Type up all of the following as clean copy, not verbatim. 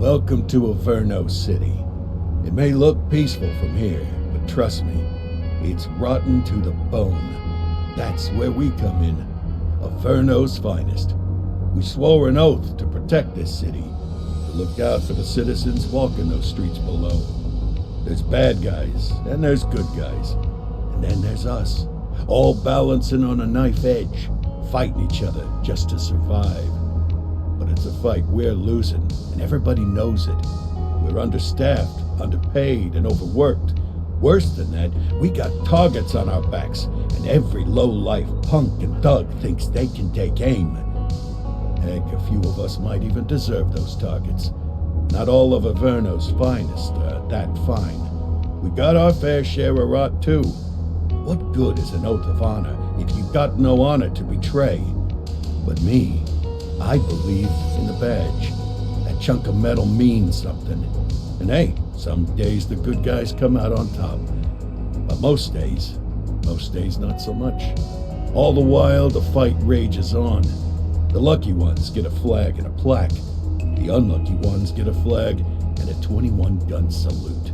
Welcome to Averno City. It may look peaceful from here, but trust me, it's rotten to the bone. That's where we come in. Averno's finest. We swore an oath to protect this city, to look out for the citizens walking those streets below. There's bad guys, and there's good guys. And then there's us, all balancing on a knife edge, fighting each other just to survive. But it's a fight we're losing, and everybody knows it. We're understaffed, underpaid, and overworked. Worse than that, we got targets on our backs, and every low-life punk and thug thinks they can take aim. Heck, a few of us might even deserve those targets. Not all of Averno's finest are that fine. We got our fair share of rot, too. What good is an oath of honor if you got no honor to betray? But me, I believe in the badge. That chunk of metal means something. And hey, some days the good guys come out on top. But most days not so much. All the while, the fight rages on. The lucky ones get a flag and a plaque. The unlucky ones get a flag and a 21-gun salute.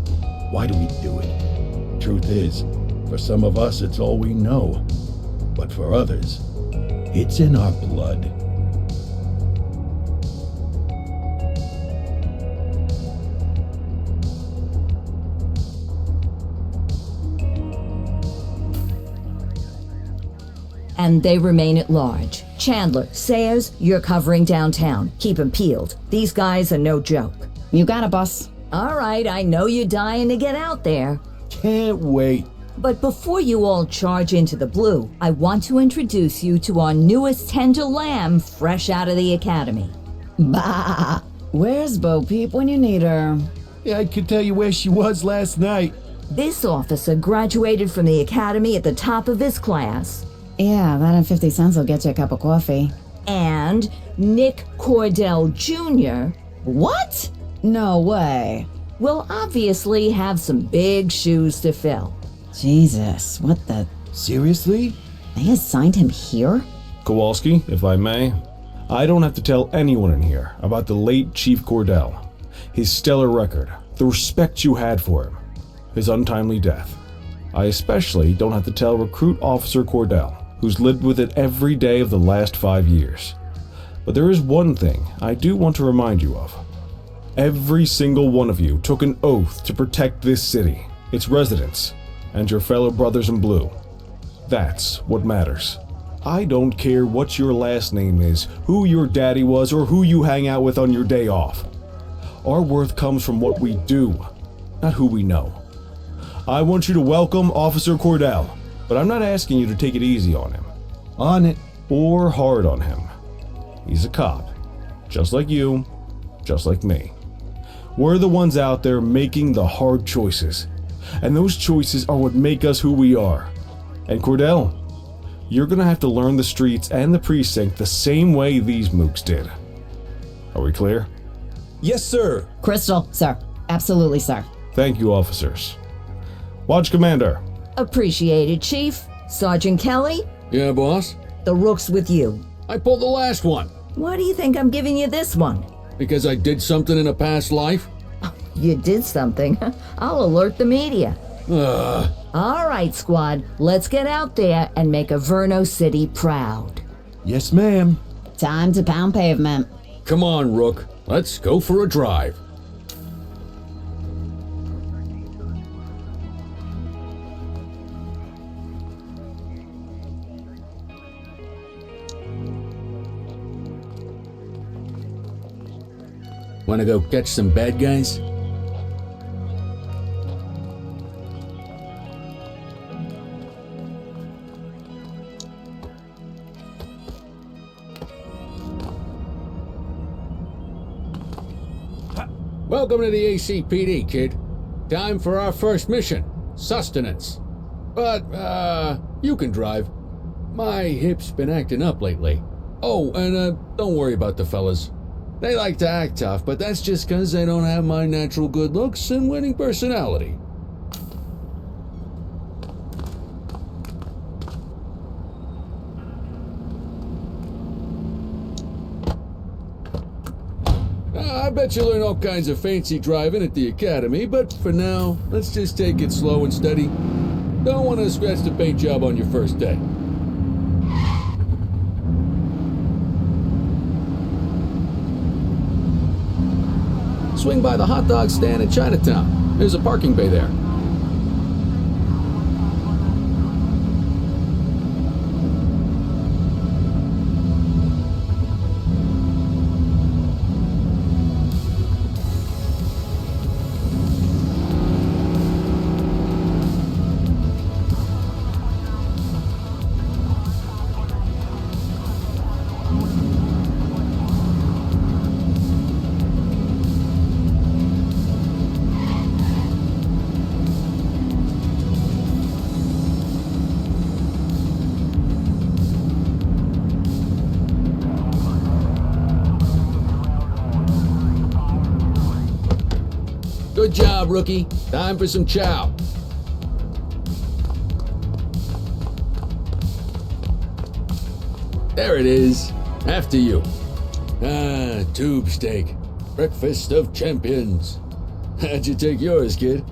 Why do we do it? Truth is, for some of us, it's all we know. But for others, it's in our blood. And they remain at large. Chandler, Sayers, you're covering downtown. Keep 'em peeled. These guys are no joke. You got it, boss. All right, I know you're dying to get out there. Can't wait. But before you all charge into the blue, I want to introduce you to our newest tender lamb fresh out of the academy. Bah! Where's Bo Peep when you need her? Yeah, I could tell you where she was last night. This officer graduated from the academy at the top of his class. Yeah, that and 50 cents will get you a cup of coffee. And Nick Cordell Jr. What? No way. will obviously have some big shoes to fill. Jesus, what the... Seriously? They assigned him here? Kowalski, if I may, I don't have to tell anyone in here about the late Chief Cordell, his stellar record, the respect you had for him, his untimely death. I especially don't have to tell Recruit Officer Cordell, who's lived with it every day of the last 5 years. But there is one thing I do want to remind you of. Every single one of you took an oath to protect this city, its residents, and your fellow brothers in blue. That's what matters. I don't care what your last name is, who your daddy was, or who you hang out with on your day off. Our worth comes from what we do, not who we know. I want you to welcome Officer Cordell, but I'm not asking you to take it easy on him. On it. Or hard on him. He's a cop, just like you, just like me. We're the ones out there making the hard choices, and those choices are what make us who we are. And Cordell, you're gonna have to learn the streets and the precinct the same way these mooks did. Are we clear? Yes, sir. Crystal, sir. Absolutely, sir. Thank you, officers. Watch Commander. Appreciated, Chief. Sergeant Kelly, Yeah, boss? the rook's with you. I pulled the last one. Why do you think I'm giving you this one? Because I did something in a past life? You did something. I'll alert the media. All right, squad, let's get out there and make Averno City proud. Yes, ma'am. Time to pound pavement. Come on, Rook. Let's go for a drive. Wanna go catch some bad guys? Welcome to the ACPD, kid. Time for our first mission, sustenance. But, you can drive. My hip's been acting up lately. Oh, and, don't worry about the fellas. They like to act tough, but that's just 'cause they don't have my natural good looks and winning personality. I bet you'll learn all kinds of fancy driving at the academy, but for now, let's just take it slow and steady. Don't want to scratch the paint job on your first day. Swing by the hot dog stand in Chinatown. There's a parking bay there. Good job, rookie. Time for some chow. There it is. After you. Ah, tube steak. Breakfast of champions. How'd you take yours, kid?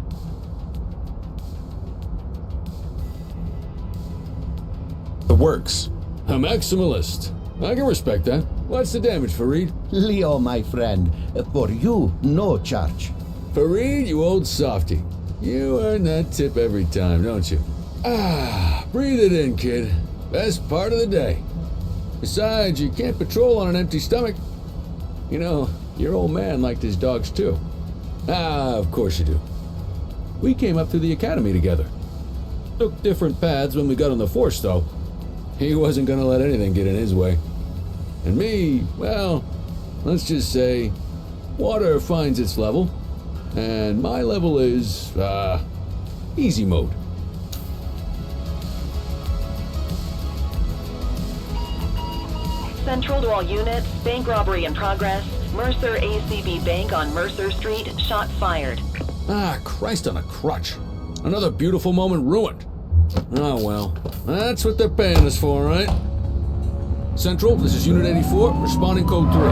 The works. A maximalist. I can respect that. What's the damage, Fareed? Leo, my friend, for you, no charge. Fareed, you old softy. You earn that tip every time, don't you? Ah, breathe it in, kid. Best part of the day. Besides, you can't patrol on an empty stomach. You know, your old man liked his dogs too. Ah, of course you do. We came up through the academy together. Took different paths when we got on the force, though. He wasn't gonna let anything get in his way. And me, well, let's just say, water finds its level. And my level is, easy mode. Central to all units, bank robbery in progress. Mercer ACB Bank on Mercer Street, shot fired. Ah, Christ on a crutch. Another beautiful moment ruined. Oh well, that's what they're paying us for, right? Central, this is Unit 84, responding code 3.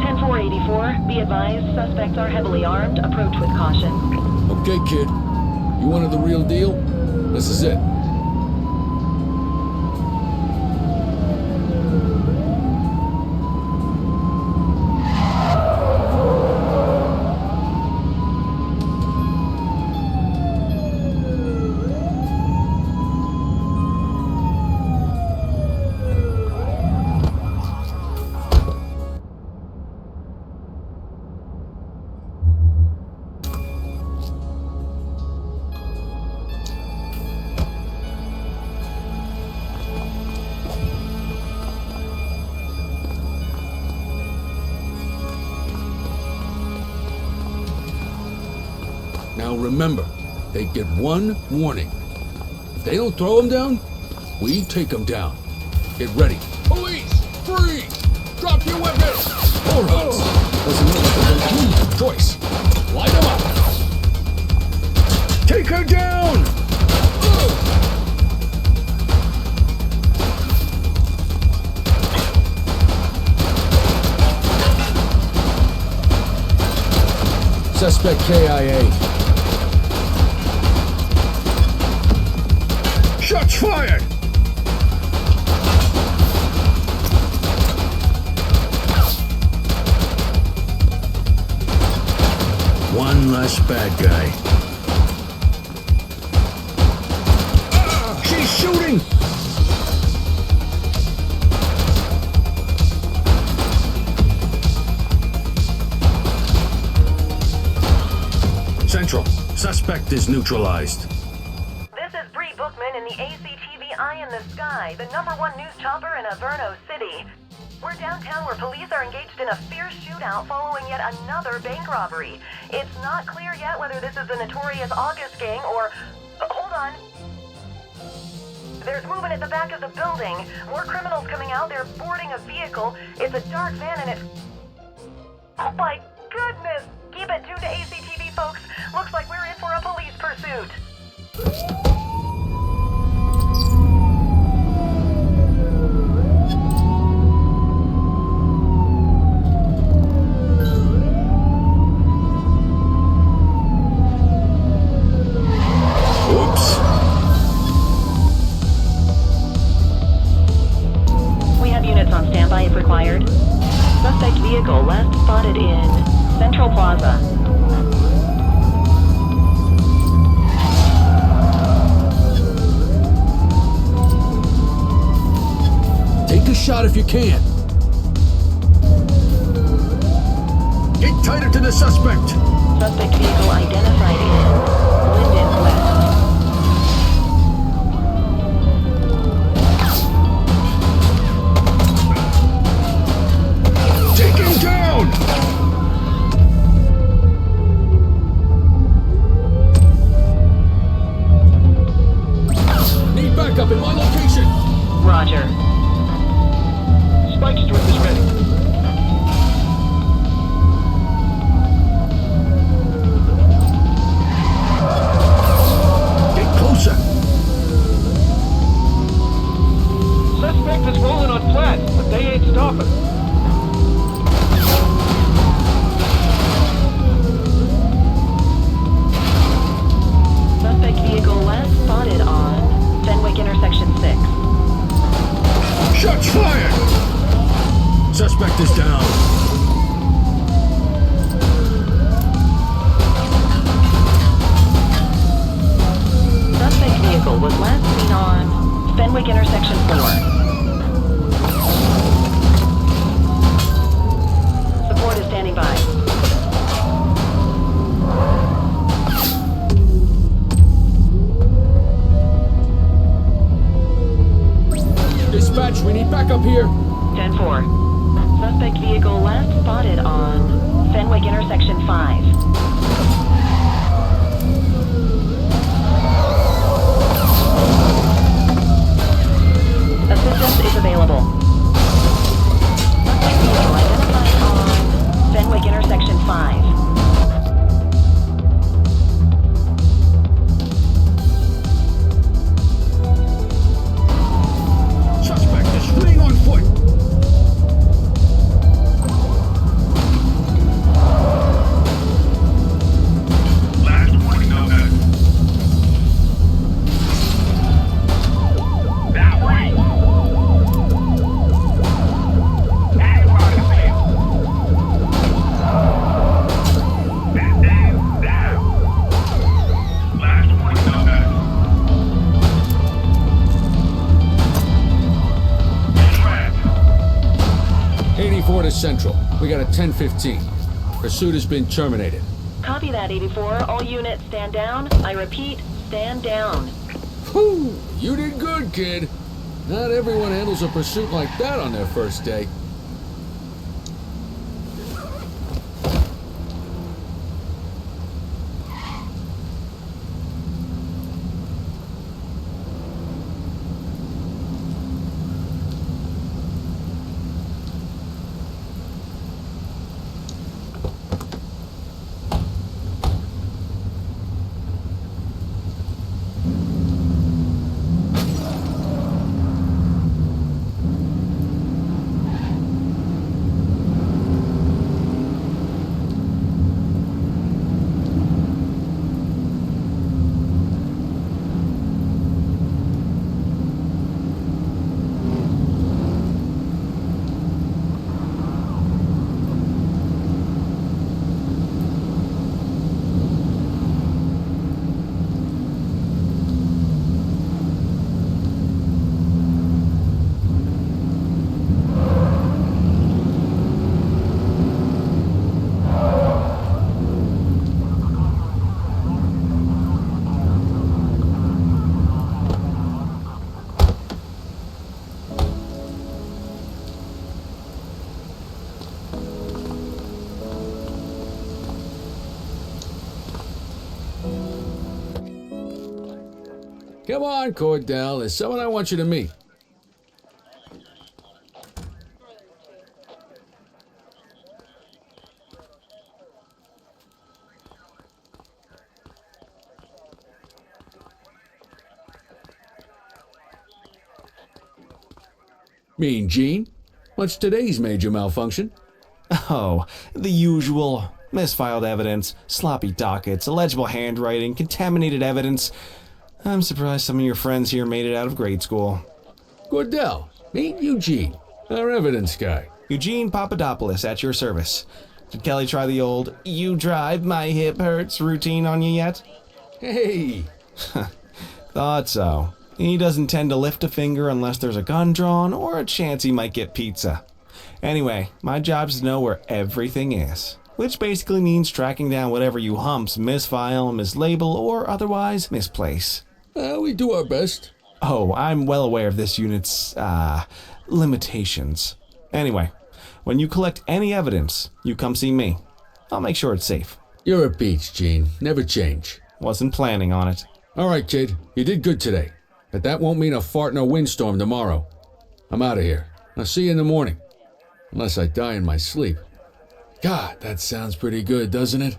10-484, be advised, suspects are heavily armed, approach with caution. Okay, kid. You wanted the real deal? This is it. Now remember, they get one warning. If they don't throw them down, we take them down. Get ready. Police! Freeze! Drop your weapons! Hold on! Doesn't look like they're gonna keep choice. Light them up! Take her down! Suspect KIA. Shots fired! One less bad guy. She's shooting! Central, suspect is neutralized. This is Bree Bookman in the ACTV Eye in the Sky, the #1 news chopper in Averno City. We're downtown where police are engaged in a fierce shootout following yet another bank robbery. It's not clear yet whether this is the notorious August gang or... hold on. There's movement at the back of the building. More criminals coming out. They're boarding a vehicle. It's a dark van and it's... oh my goodness! Keep it tuned to ACTV, folks. Looks like we're in for a police pursuit. Plaza. Take a shot if you can. Get tighter to the suspect. Suspect vehicle identified in Linden West. Take him down! Need backup in my location. Roger. Spike strip is ready. Get closer. Suspect is rolling on flat, but they ain't stopping. Suspect vehicle last spotted on Fenwick Intersection 6. Shots fired! Suspect is down. Suspect vehicle was last seen on Fenwick Intersection 4. Support is standing by. Dispatch, we need backup here. 10-4. Suspect vehicle last spotted on Fenwick Intersection 5. Assistance is available. Suspect vehicle identified on Fenwick Intersection 5. Suspect is fleeing on foot. Last warning on that. That way. Out of the field. That man down. Last warning on that. 84 to Central. We got a 10-15. Pursuit has been terminated. Copy that, 84. All units stand down. I repeat, stand down. Whew! You did good, kid. Not everyone handles a pursuit like that on their first day. Come on, Cordell. There's someone I want you to meet. Mean Gene? What's today's major malfunction? Oh, the usual. Misfiled evidence, sloppy dockets, illegible handwriting, contaminated evidence. I'm surprised some of your friends here made it out of grade school. Cordell, meet Eugene, our evidence guy. Eugene Papadopoulos at your service. Did Kelly try the old "you drive, my hip hurts" routine on you yet? Hey! Thought so. He doesn't tend to lift a finger unless there's a gun drawn or a chance he might get pizza. Anyway, my job's to know where everything is, which basically means tracking down whatever you humps misfile, mislabel, or otherwise misplace. We do our best. Oh, I'm well aware of this unit's, limitations. Anyway, when you collect any evidence, you come see me. I'll make sure it's safe. You're a peach, Gene. Never change. Wasn't planning on it. All right, kid. You did good today. But that won't mean a fart in a windstorm tomorrow. I'm out of here. I'll see you in the morning. Unless I die in my sleep. God, that sounds pretty good, doesn't it?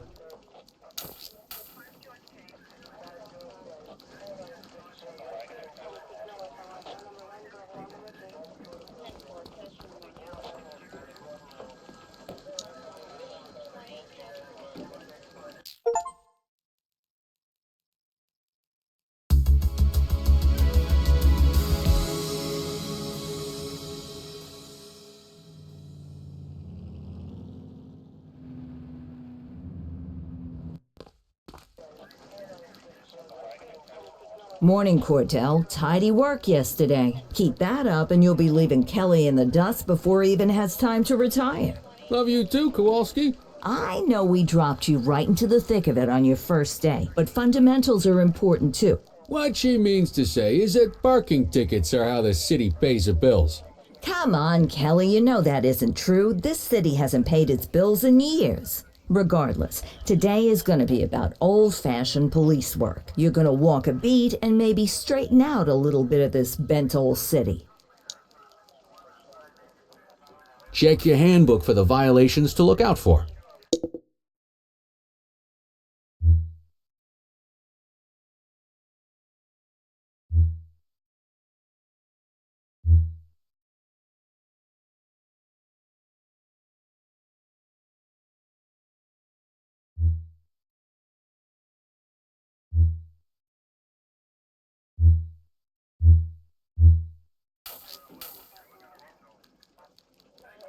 Morning, Cordell. Tidy work yesterday. Keep that up and you'll be leaving Kelly in the dust before he even has time to retire. Love you too, Kowalski. I know we dropped you right into the thick of it on your first day, but fundamentals are important too. What she means to say is that parking tickets are how the city pays the bills. Come on, Kelly, you know that isn't true. This city hasn't paid its bills in years. Regardless, today is going to be about old-fashioned police work. You're going to walk a beat and maybe straighten out a little bit of this bent old city. Check your handbook for the violations to look out for.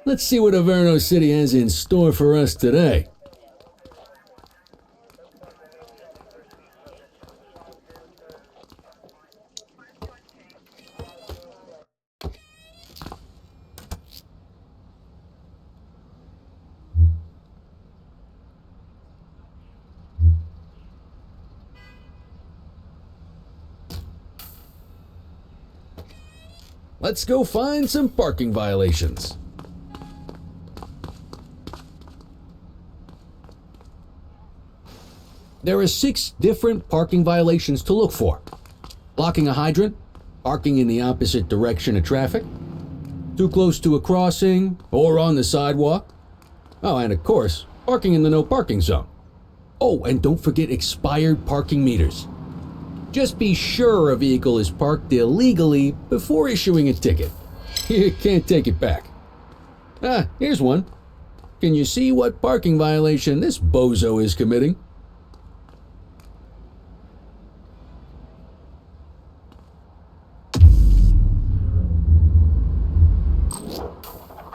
Let's see what Averno City has in store for us today. Let's go find some parking violations. There are 6 different parking violations to look for. Blocking a hydrant, parking in the opposite direction of traffic, too close to a crossing or on the sidewalk. Oh, and of course, parking in the no parking zone. Oh, and don't forget expired parking meters. Just be sure a vehicle is parked illegally before issuing a ticket. You can't take it back. Ah, here's one. Can you see what parking violation this bozo is committing?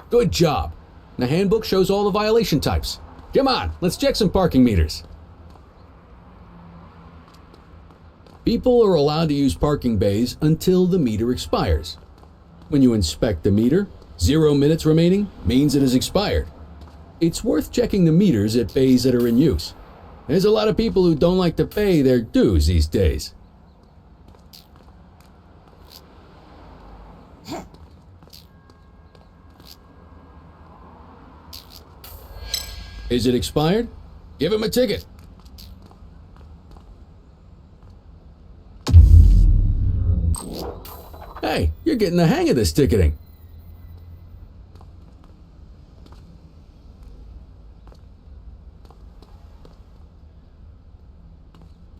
Good job. The handbook shows all the violation types. Come on, let's check some parking meters. People are allowed to use parking bays until the meter expires. When you inspect the meter, 0 minutes remaining means it has expired. It's worth checking the meters at bays that are in use. There's a lot of people who don't like to pay their dues these days. Is it expired? Give him a ticket. Hey, you're getting the hang of this ticketing.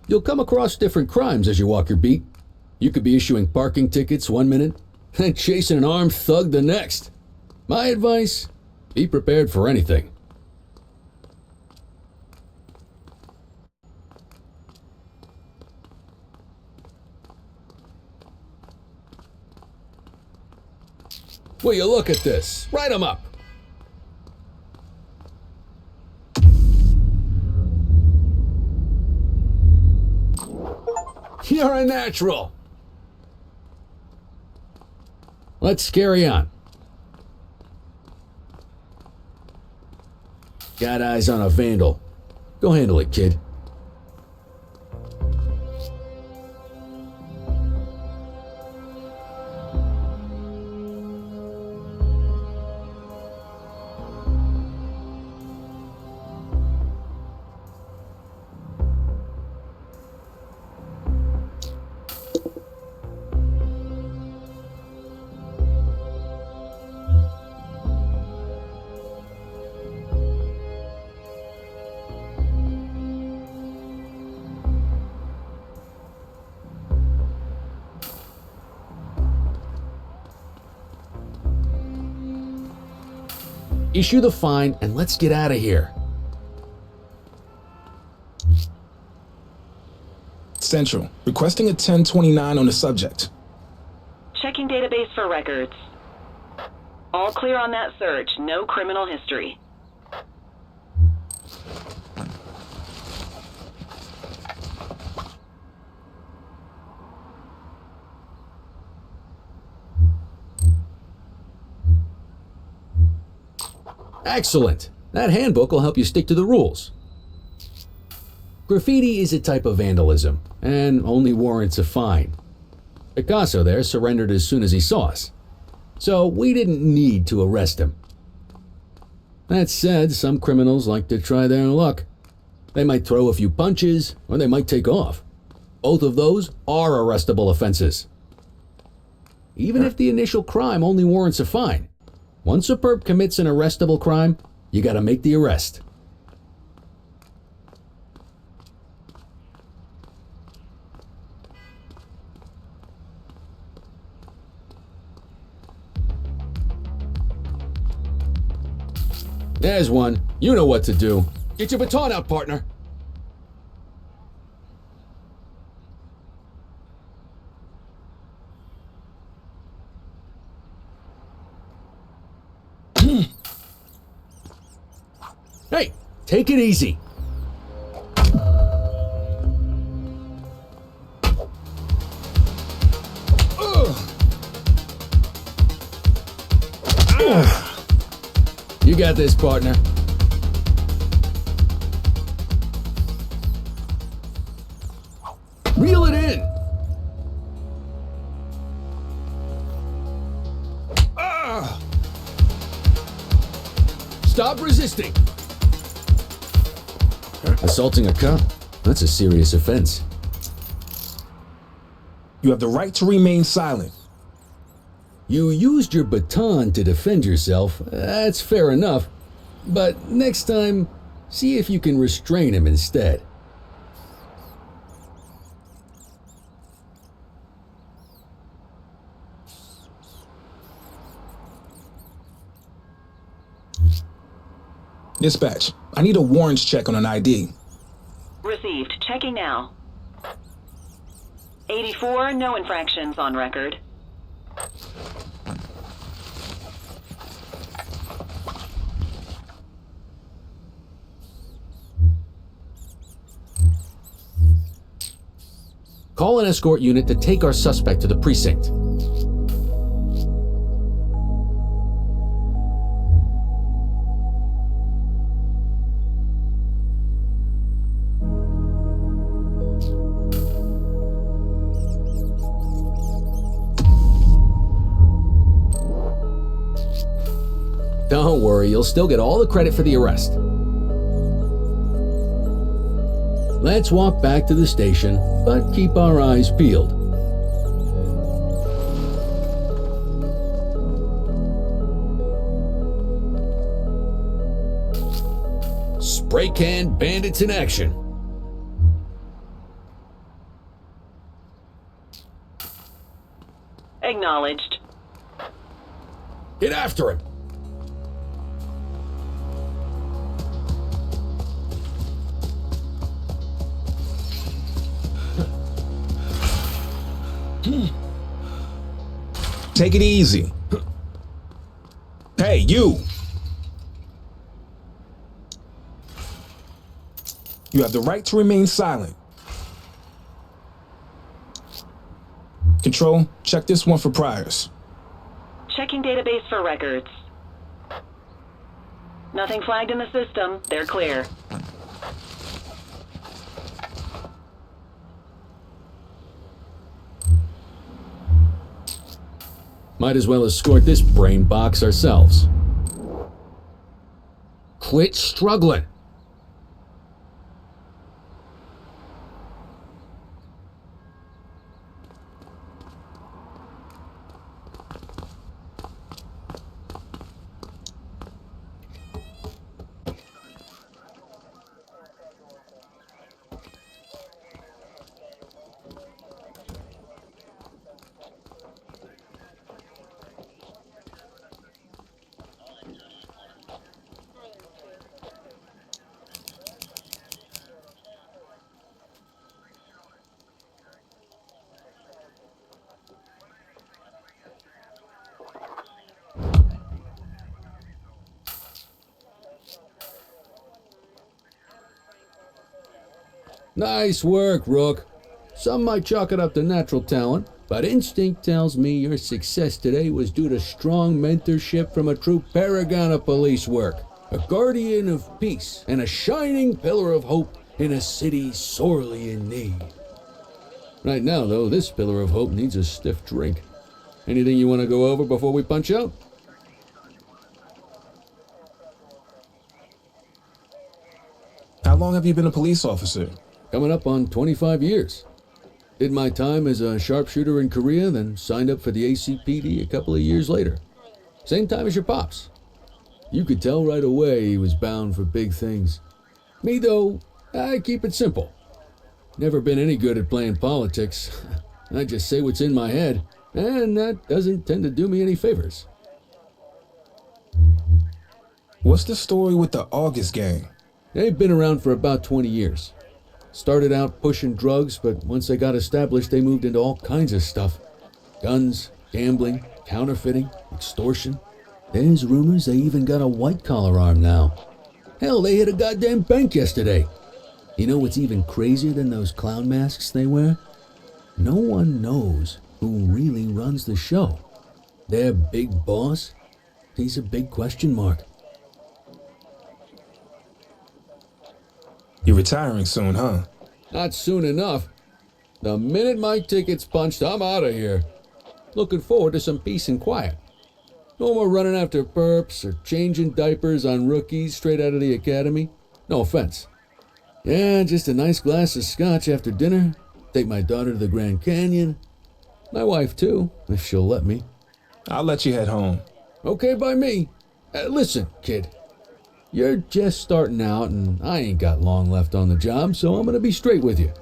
You'll come across different crimes as you walk your beat. You could be issuing parking tickets 1 minute and chasing an armed thug the next. My advice, be prepared for anything. Will you look at this? Write 'em up. You're a natural. Let's carry on. Got eyes on a vandal. Go handle it, kid. Issue the fine and let's get out of here. Central, requesting a 1029 on the subject. Checking database for records. All clear on that search. No criminal history. Excellent. That handbook will help you stick to the rules. Graffiti is a type of vandalism and only warrants a fine. Picasso there surrendered as soon as he saw us, so we didn't need to arrest him. That said, some criminals like to try their luck. They might throw a few punches or they might take off. Both of those are arrestable offenses. Even if the initial crime only warrants a fine, once a perp commits an arrestable crime, you gotta make the arrest. There's one. You know what to do. Get your baton out, partner. Hey, take it easy. You got this, partner. Reel it in. Stop resisting. Assaulting a cop? That's a serious offense. You have the right to remain silent. You used your baton to defend yourself. That's fair enough. But next time, see if you can restrain him instead. Dispatch, I need a warrants check on an ID. Received. Checking now. 84, no infractions on record. Call an escort unit to take our suspect to the precinct. Don't worry, you'll still get all the credit for the arrest. Let's walk back to the station, but keep our eyes peeled. Spray can bandits in action. Acknowledged. Get after him. Take it easy. Hey, you! You have the right to remain silent. Control, check this one for priors. Checking database for records. Nothing flagged in the system. They're clear. Might as well escort this brain box ourselves. Quit struggling. Nice work, Rook. Some might chalk it up to natural talent, but instinct tells me your success today was due to strong mentorship from a true paragon of police work, a guardian of peace, and a shining pillar of hope in a city sorely in need. Right now, though, this pillar of hope needs a stiff drink. Anything you want to go over before we punch out? How long have you been a police officer? Coming up on 25 years. Did my time as a sharpshooter in Korea, then signed up for the ACPD a couple of years later. Same time as your pops. You could tell right away he was bound for big things. Me, though, I keep it simple. Never been any good at playing politics. I just say what's in my head, and that doesn't tend to do me any favors. What's the story with the August gang? They've been around for about 20 years. Started out pushing drugs, but once they got established, they moved into all kinds of stuff. Guns, gambling, counterfeiting, extortion. There's rumors they even got a white-collar arm now. Hell, they hit a goddamn bank yesterday. You know what's even crazier than those clown masks they wear? No one knows who really runs the show. Their big boss? He's a big question mark. You're retiring soon, huh? Not soon enough. The minute my ticket's punched, I'm out of here. Looking forward to some peace and quiet. No more running after perps or changing diapers on rookies straight out of the academy. No offense. Yeah, just a nice glass of scotch after dinner. Take my daughter to the Grand Canyon. My wife, too, if she'll let me. I'll let you head home. Okay by me. Listen, kid. You're just starting out, and I ain't got long left on the job, so I'm gonna be straight with you.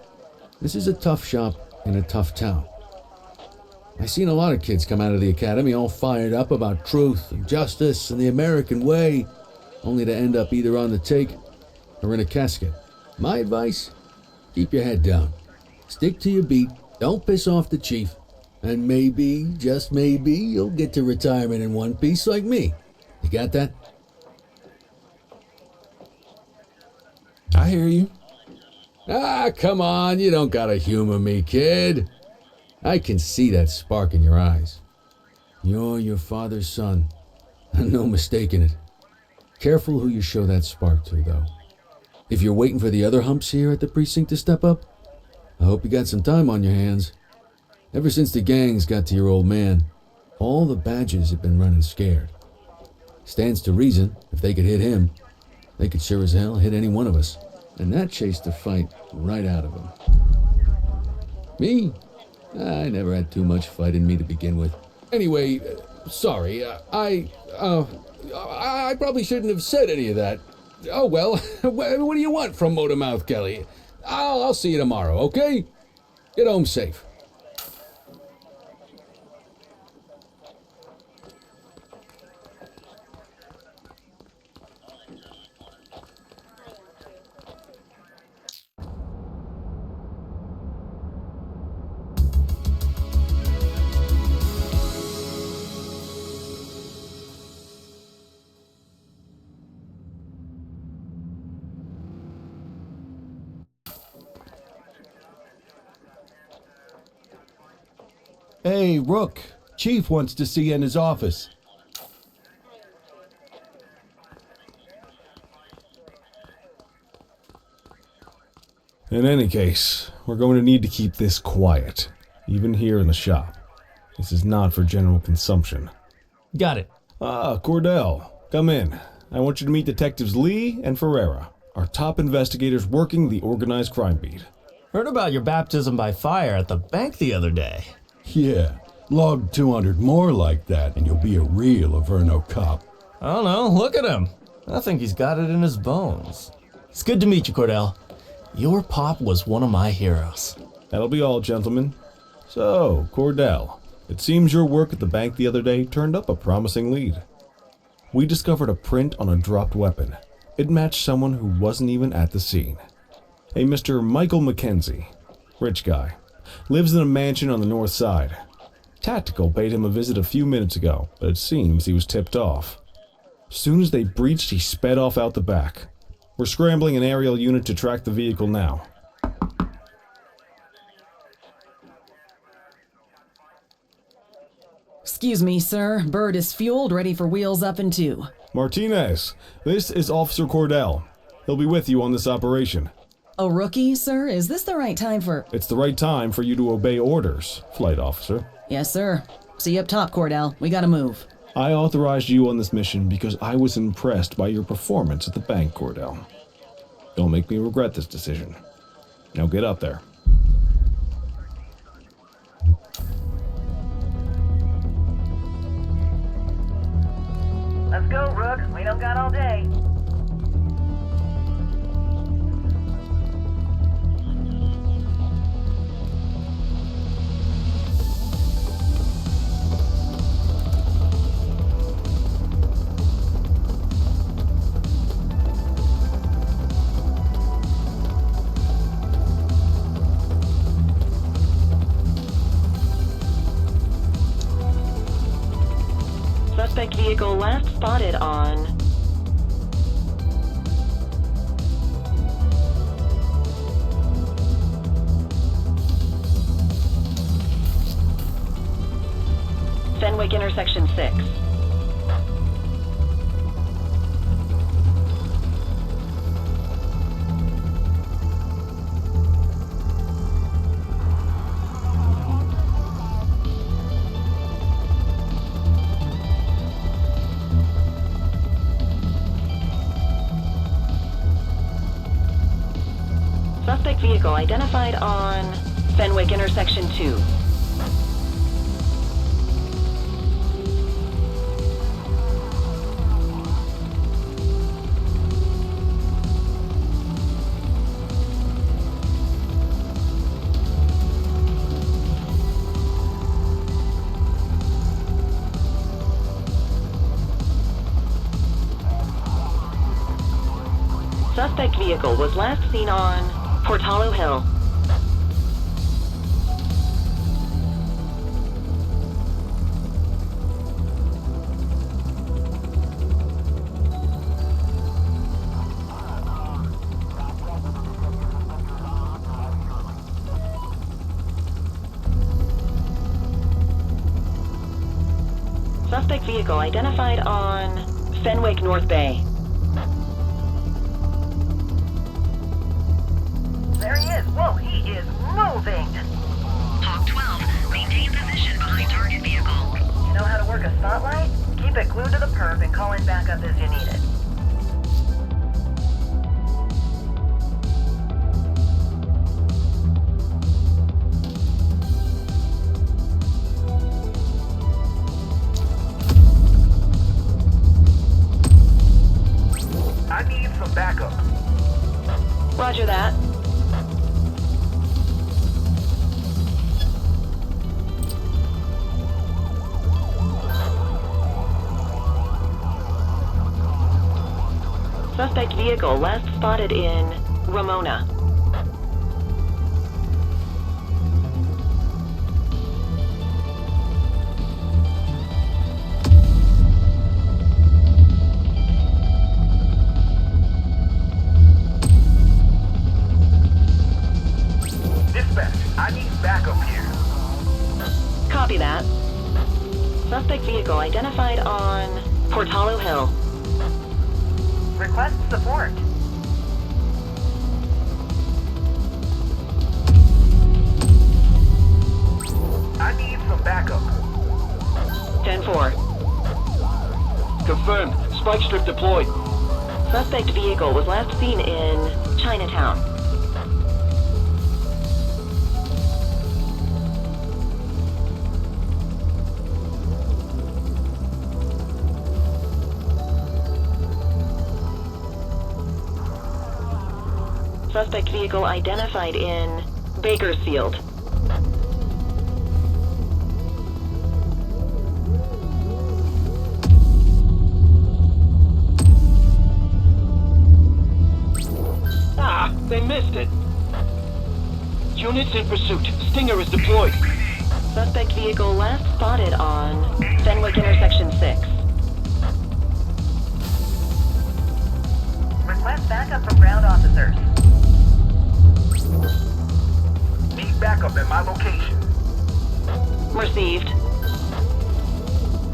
This is a tough shop in a tough town. I've seen a lot of kids come out of the academy all fired up about truth and justice and the American way, only to end up either on the take or in a casket. My advice? Keep your head down. Stick to your beat, don't piss off the chief, and maybe, just maybe, you'll get to retirement in one piece like me. You got that? I hear you. Ah, come on, you don't gotta humor me, kid. I can see that spark in your eyes. You're your father's son. No mistaking it. Careful who you show that spark to, though. If you're waiting for the other humps here at the precinct to step up, I hope you got some time on your hands. Ever since the gangs got to your old man, all the badges have been running scared. Stands to reason, if they could hit him, they could sure as hell hit any one of us. And that chased the fight right out of him. Me? I never had too much fight in me to begin with. Anyway, sorry, I probably shouldn't have said any of that. Oh well, what do you want from Motormouth Kelly? I'll see you tomorrow, okay? Get home safe. Hey, Rook. Chief wants to see you in his office. In any case, we're going to need to keep this quiet, even here in the shop. This is not for general consumption. Got it. Ah, Cordell, come in. I want you to meet Detectives Lee and Ferreira, our top investigators working the organized crime beat. Heard about your baptism by fire at the bank the other day. Yeah, log 200 more like that and you'll be a real Averno cop. I don't know, look at him. I think he's got it in his bones. It's good to meet you, Cordell. Your pop was one of my heroes. That'll be all, gentlemen. So, Cordell, it seems your work at the bank the other day turned up a promising lead. We discovered a print on a dropped weapon. It matched someone who wasn't even at the scene. A Mr. Michael McKenzie, rich guy, lives in a mansion on the north side. Tactical paid him a visit a few minutes ago, but it seems he was tipped off. Soon as they breached, he sped off out the back. We're scrambling an aerial unit to track the vehicle now. Excuse me, sir. Bird is fueled, ready for wheels up in 2. Martinez, this is Officer Cordell. He'll be with you on this operation. A rookie, sir? Is this the right time for... It's the right time for you to obey orders, Flight Officer. Yes, sir. See you up top, Cordell. We gotta move. I authorized you on this mission because I was impressed by your performance at the bank, Cordell. Don't make me regret this decision. Now get up there. Let's go, Rook. We don't got all day. Suspect vehicle last spotted on Fenwick intersection 6. Suspect vehicle identified on Fenwick intersection 2. Suspect vehicle was last seen on Portalo Hill. Suspect vehicle identified on Fenwick North Bay. There he is. Whoa, he is moving. Hawk 12, maintain position behind target vehicle. You know how to work a spotlight? Keep it glued to the perp and call in backup as you need it. I need some backup. Roger that. Suspect vehicle last spotted in Ramona. Dispatch, I need backup here. Copy that. Suspect vehicle identified on Portalo Hill. Request support. I need some backup. 10-4. Confirmed. Spike strip deployed. Suspect vehicle was last seen in Chinatown. Suspect vehicle identified in Bakersfield. They missed it. Units in pursuit. Stinger is deployed. Suspect vehicle last spotted on Fenwick Intersection 6. Request backup from ground officers. Need backup at my location. Received.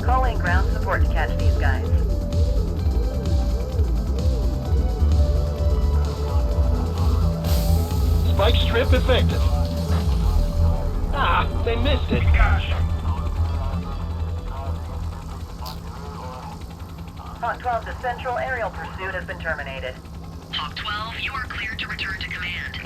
Calling ground support to catch these guys. Spike strip effective. They missed it. Gosh. Hawk 12 to Central, aerial pursuit has been terminated. Hawk 12, you are cleared to return to command.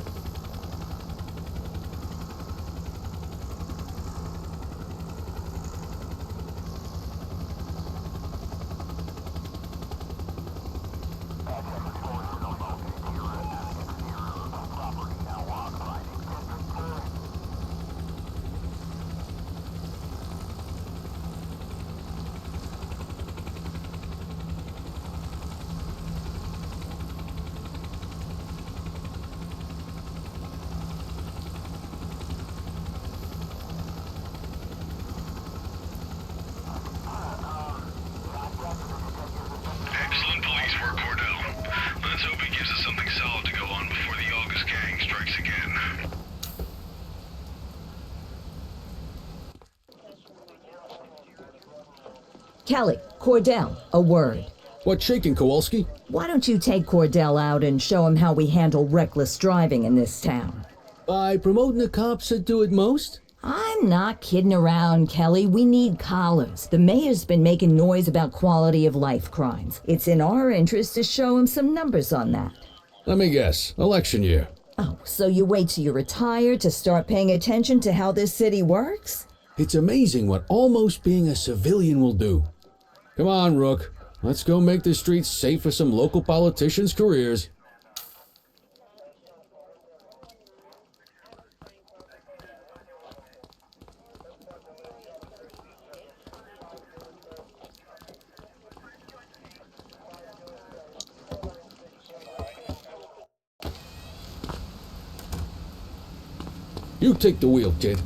Excellent police work, Cordell. Let's hope it gives us something solid to go on before the August gang strikes again. Kelly, Cordell, a word. What's shaking, Kowalski? Why don't you take Cordell out and show him how we handle reckless driving in this town? By promoting the cops that do it most? I'm not kidding around, Kelly. We need collars. The mayor's been making noise about quality of life crimes. It's in our interest to show him some numbers on that. Let me guess. Election year. Oh, so you wait till you retire to start paying attention to how this city works? It's amazing what almost being a civilian will do. Come on, Rook. Let's go make the streets safe for some local politicians' careers. You take the wheel, kid.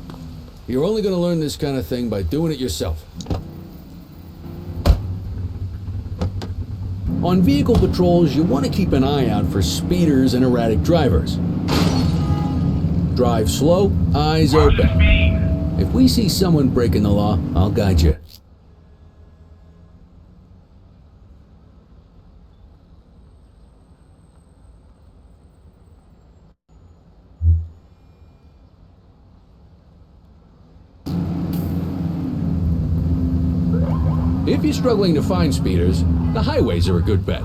You're only going to learn this kind of thing by doing it yourself. On vehicle patrols, you want to keep an eye out for speeders and erratic drivers. Drive slow, eyes open. If we see someone breaking the law, I'll guide you. If you're struggling to find speeders, the highways are a good bet.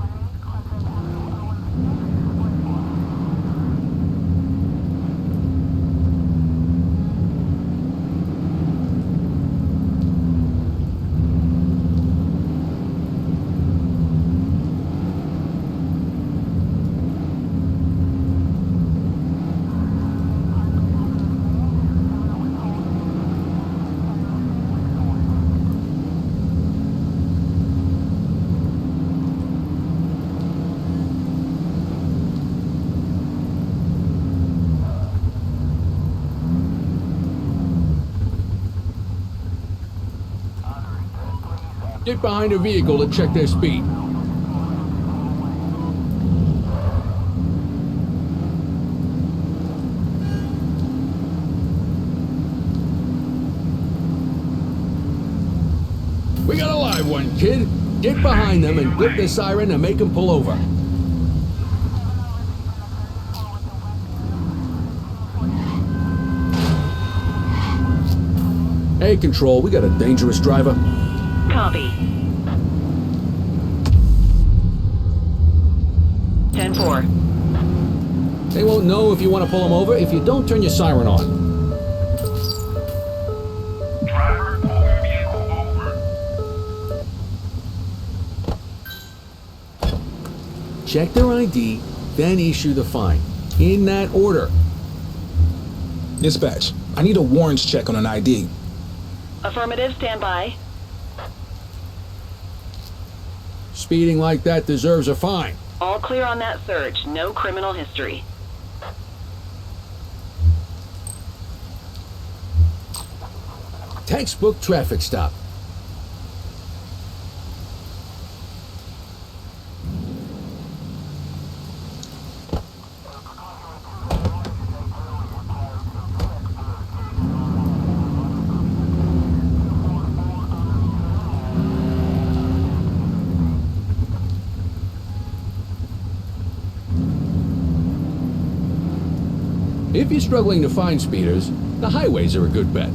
Get behind a vehicle to check their speed. Good one, kid. Get behind them and blip the siren and make them pull over. Hey, Control, we got a dangerous driver. Copy. 10-4. They won't know if you want to pull them over if you don't turn your siren on. Driver, pull your vehicle over. Check their ID, then issue the fine. In that order. Dispatch, I need a warrants check on an ID. Affirmative, stand by. Speeding like that deserves a fine. All clear on that search. No criminal history. Textbook traffic stop. If you're struggling to find speeders, the highways are a good bet.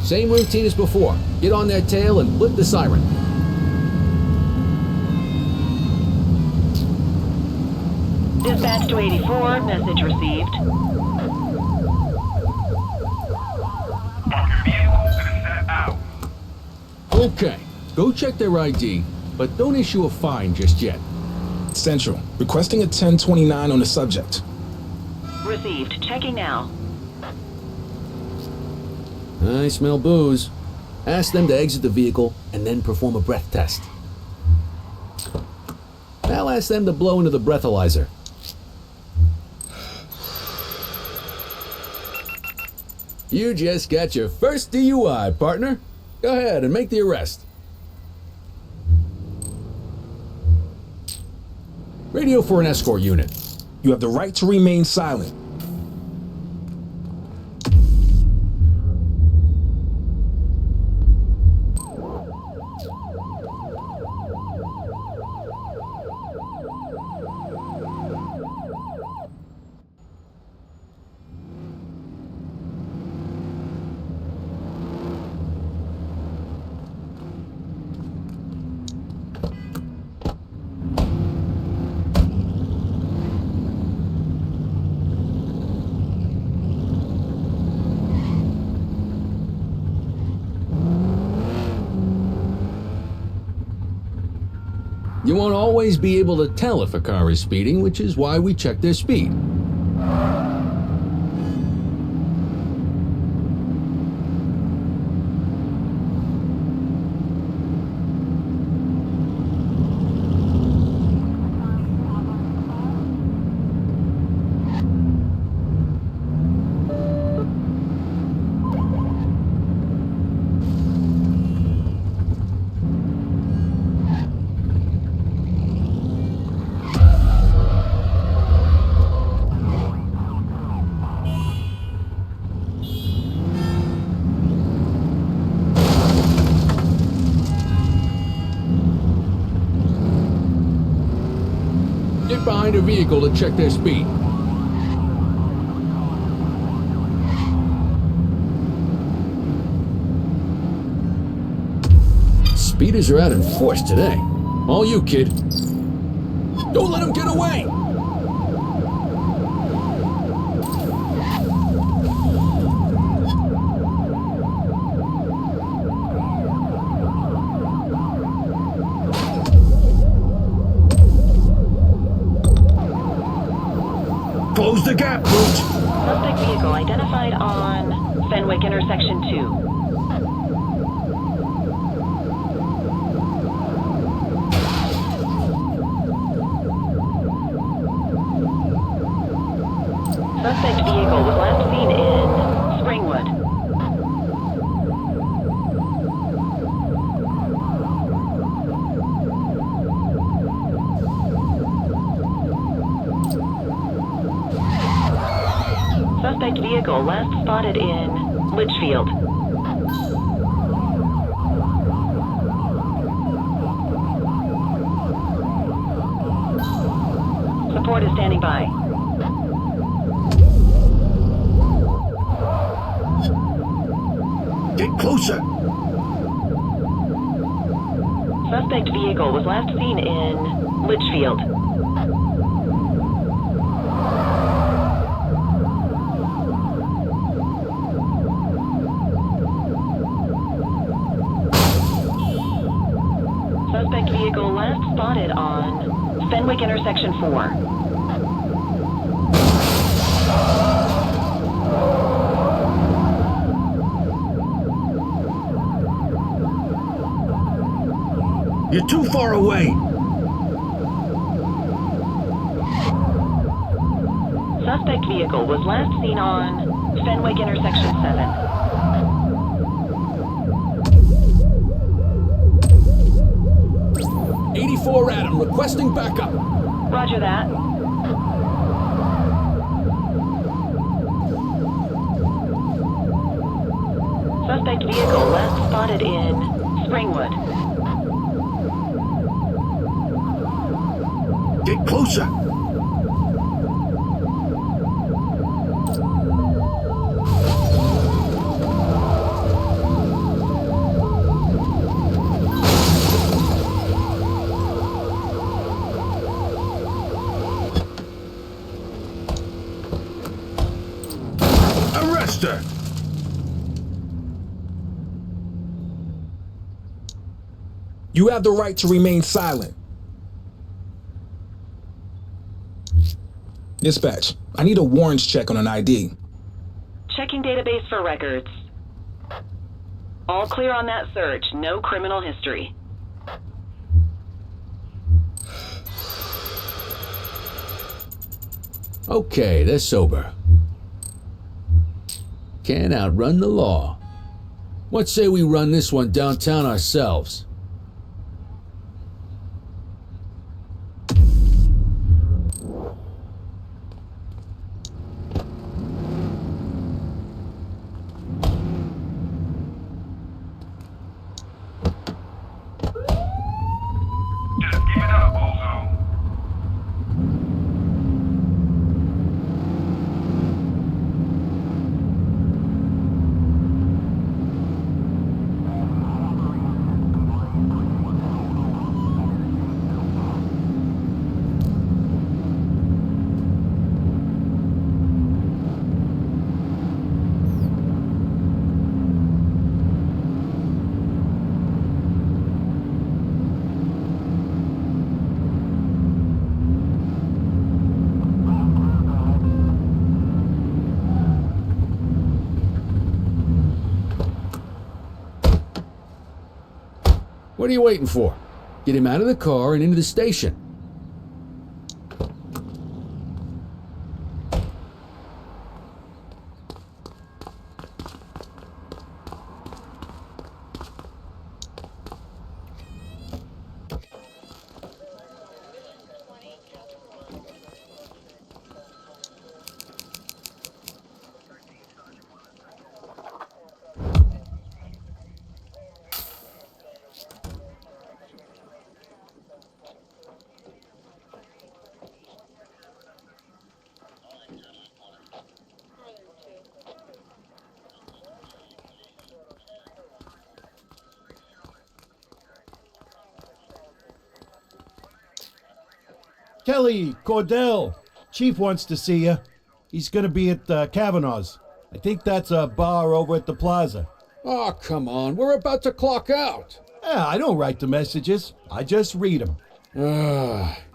Same routine as before. Get on their tail and blip the siren. Dispatch to 84, message received. Park your vehicle and set out. Okay, go check their ID, but don't issue a fine just yet. Central, requesting a 1029 on the subject. Received. Checking now. I smell booze. Ask them to exit the vehicle and then perform a breath test. Now ask them to blow into the breathalyzer. You just got your first DUI, partner. Go ahead and make the arrest. Radio for an escort unit. You have the right to remain silent. You won't always be able to tell if a car is speeding, which is why we check their speed. Get behind a vehicle to check their speed. Speeders are out in force today. All you, kid. Don't let them get away! Close the gap, Booch! Suspect vehicle identified on Fenwick intersection 2. Suspect vehicle was last seen in Springwood. Suspect vehicle last spotted in Litchfield. Support is standing by. Get closer! Suspect vehicle was last seen in Litchfield. Suspect vehicle last spotted on Fenwick intersection 4. You're too far away! Suspect vehicle was last seen on Fenwick intersection 7. '84 Adam requesting backup. Roger that. Suspect vehicle last spotted in Springwood. Get closer! Arrest her! You have the right to remain silent. Dispatch, I need a warrants check on an ID. Checking database for records. All clear on that search. No criminal history. Okay, they're sober. Can't outrun the law. What say we run this one downtown ourselves? What are you waiting for? Get him out of the car and into the station. Kelly, Cordell, Chief wants to see you. He's gonna be at Kavanaugh's. I think that's a bar over at the plaza. Oh, come on. We're about to clock out. Yeah, I don't write the messages. I just read them.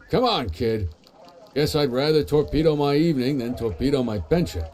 Come on, kid. Guess I'd rather torpedo my evening than torpedo my pension.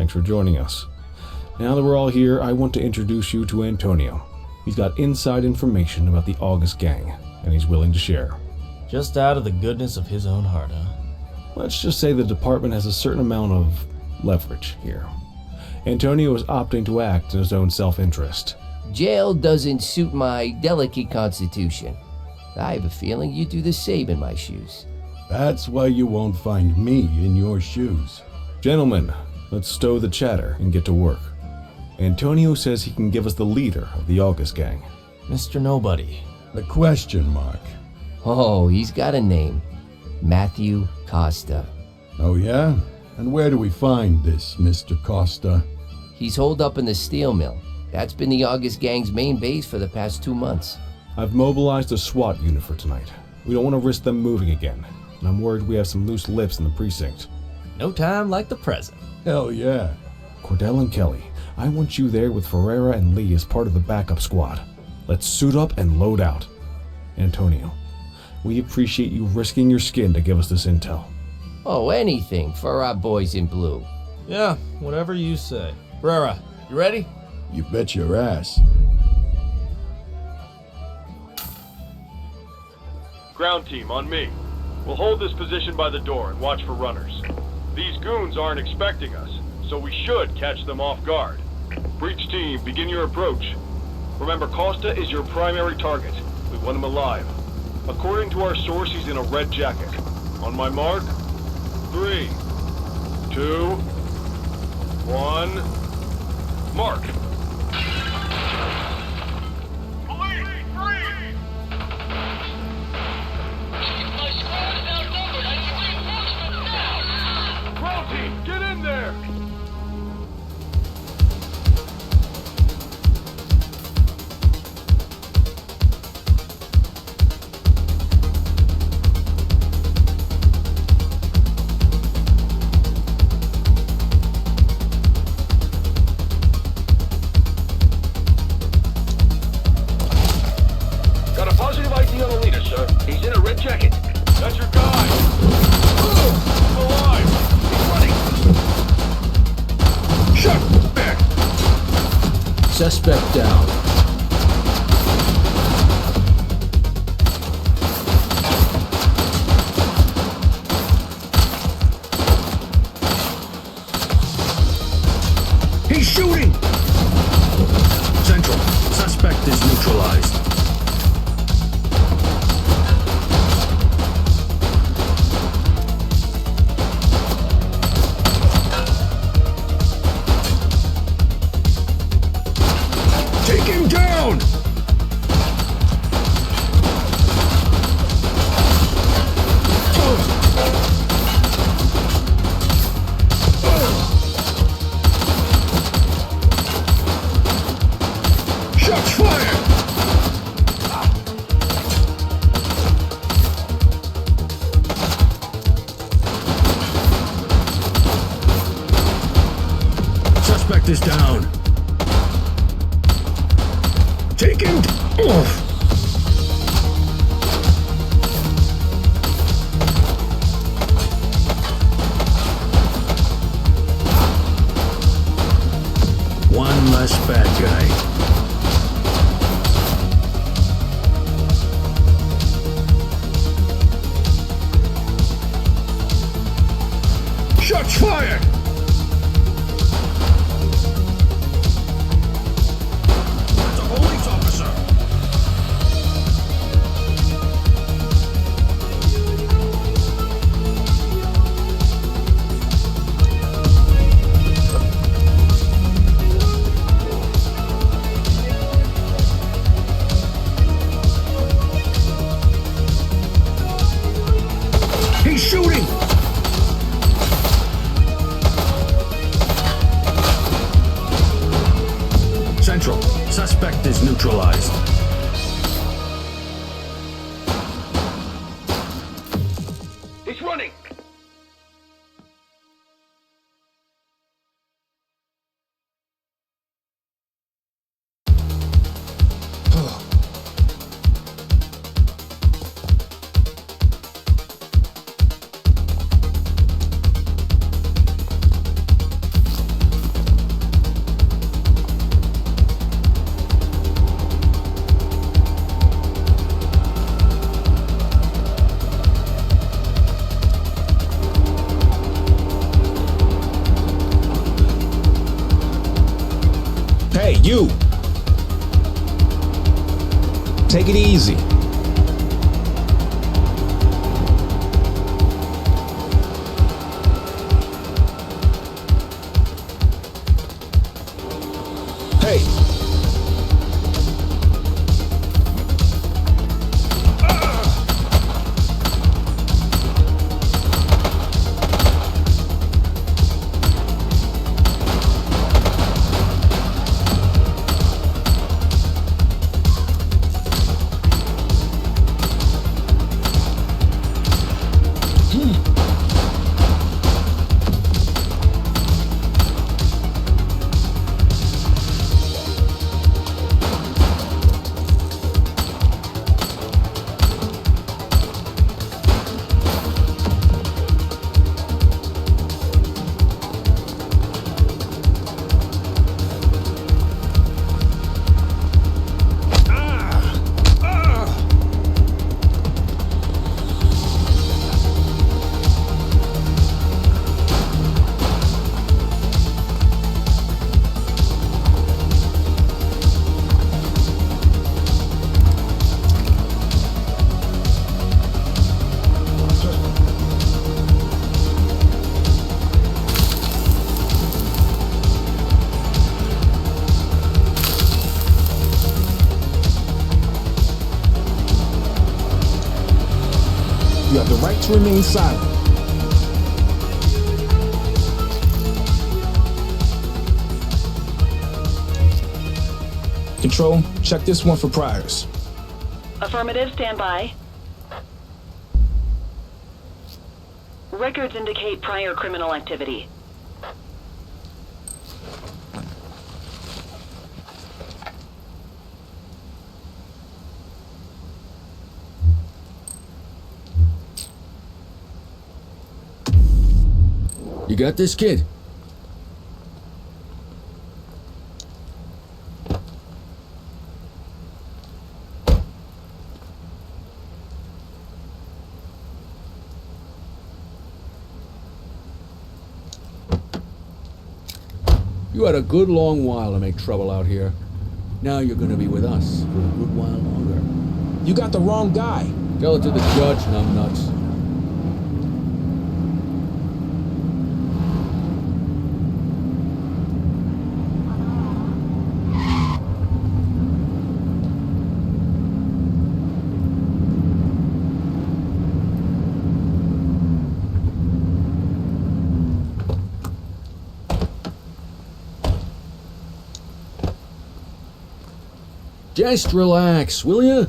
Thanks for joining us. Now that we're all here, I want to introduce you to Antonio. He's got inside information about the August gang, and he's willing to share. Just out of the goodness of his own heart, huh? Let's just say the department has a certain amount of leverage here. Antonio is opting to act in his own self-interest. Jail doesn't suit my delicate constitution. I have a feeling you do the same in my shoes. That's why you won't find me in your shoes. Gentlemen, let's stow the chatter and get to work. Antonio says he can give us the leader of the August gang. Mr. Nobody. The question mark. Oh, he's got a name. Matthew Costa. Oh yeah? And where do we find this Mr. Costa? He's holed up in the steel mill. That's been the August gang's main base for the past 2 months. I've mobilized a SWAT unit for tonight. We don't want to risk them moving again, and I'm worried we have some loose lips in the precinct. No time like the present. Hell yeah. Cordell and Kelly, I want you there with Ferreira and Lee as part of the backup squad. Let's suit up and load out. Antonio, we appreciate you risking your skin to give us this intel. Oh, anything for our boys in blue. Yeah, whatever you say. Ferreira, you ready? You bet your ass. Ground team, on me. We'll hold this position by the door and watch for runners. These goons aren't expecting us, so we should catch them off guard. Breach team, begin your approach. Remember, Costa is your primary target. We want him alive. According to our source, he's in a red jacket. On my mark, 3, 2, 1, mark. Ground team, get in there! Got a positive ID on the leader, sir. He's in a red jacket. That's your guy. He's alive. He's running. Shut back. Suspect down. He's shooting! Central, suspect is neutralized. Take him down! Shots fired! Suspect is down. Take him. One less bad guy. Shots fired! That's a police officer! He's shooting! Central, suspect is neutralized. He's running. Take it easy. Hey. You have the right to remain silent. Control, check this one for priors. Affirmative, stand by. Records indicate prior criminal activity. You got this, kid? You had a good long while to make trouble out here. Now you're gonna be with us for a good while longer. You got the wrong guy. Tell it to the judge, numbnuts. Just relax, will you?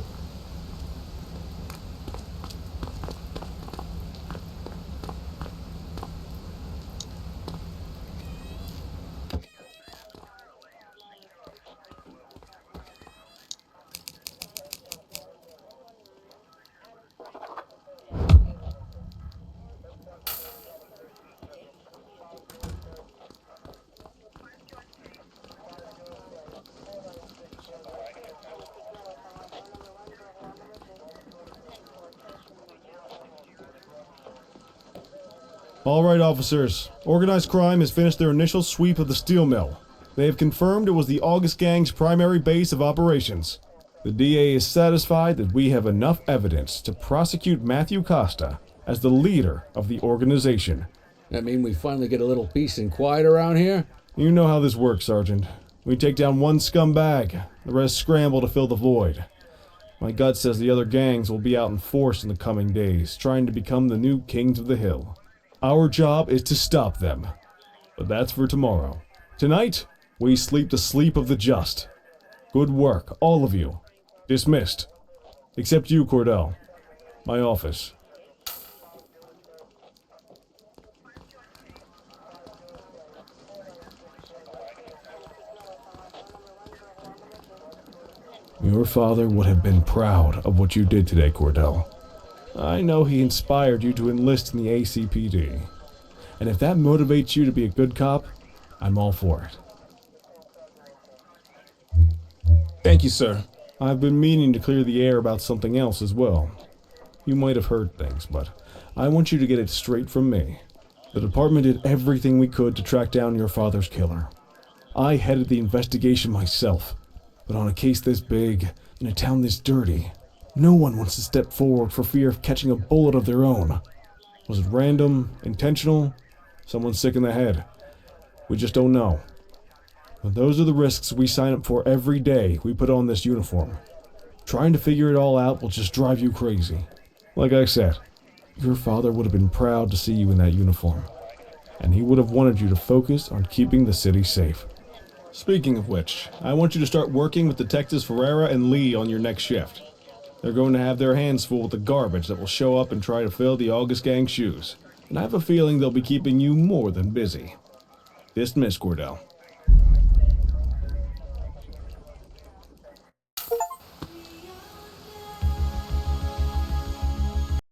All right, officers. Organized crime has finished their initial sweep of the steel mill. They have confirmed it was the August Gang's primary base of operations. The DA is satisfied that we have enough evidence to prosecute Matthew Costa as the leader of the organization. That mean we finally get a little peace and quiet around here? You know how this works, Sergeant. We take down one scumbag, the rest scramble to fill the void. My gut says the other gangs will be out in force in the coming days, trying to become the new kings of the hill. Our job is to stop them. But that's for tomorrow. Tonight, we sleep the sleep of the just. Good work, all of you. Dismissed. Except you, Cordell. My office. Your father would have been proud of what you did today, Cordell. I know he inspired you to enlist in the ACPD. And if that motivates you to be a good cop, I'm all for it. Thank you, sir. I've been meaning to clear the air about something else as well. You might have heard things, but I want you to get it straight from me. The department did everything we could to track down your father's killer. I headed the investigation myself. But on a case this big, in a town this dirty, no one wants to step forward for fear of catching a bullet of their own. Was it random, intentional, someone sick in the head? We just don't know. But those are the risks we sign up for every day we put on this uniform. Trying to figure it all out will just drive you crazy. Like I said, your father would have been proud to see you in that uniform, and he would have wanted you to focus on keeping the city safe. Speaking of which, I want you to start working with Detectives Ferreira and Lee on your next shift. They're going to have their hands full with the garbage that will show up and try to fill the August Gang's shoes, and I have a feeling they'll be keeping you more than busy. Dismissed, Cordell.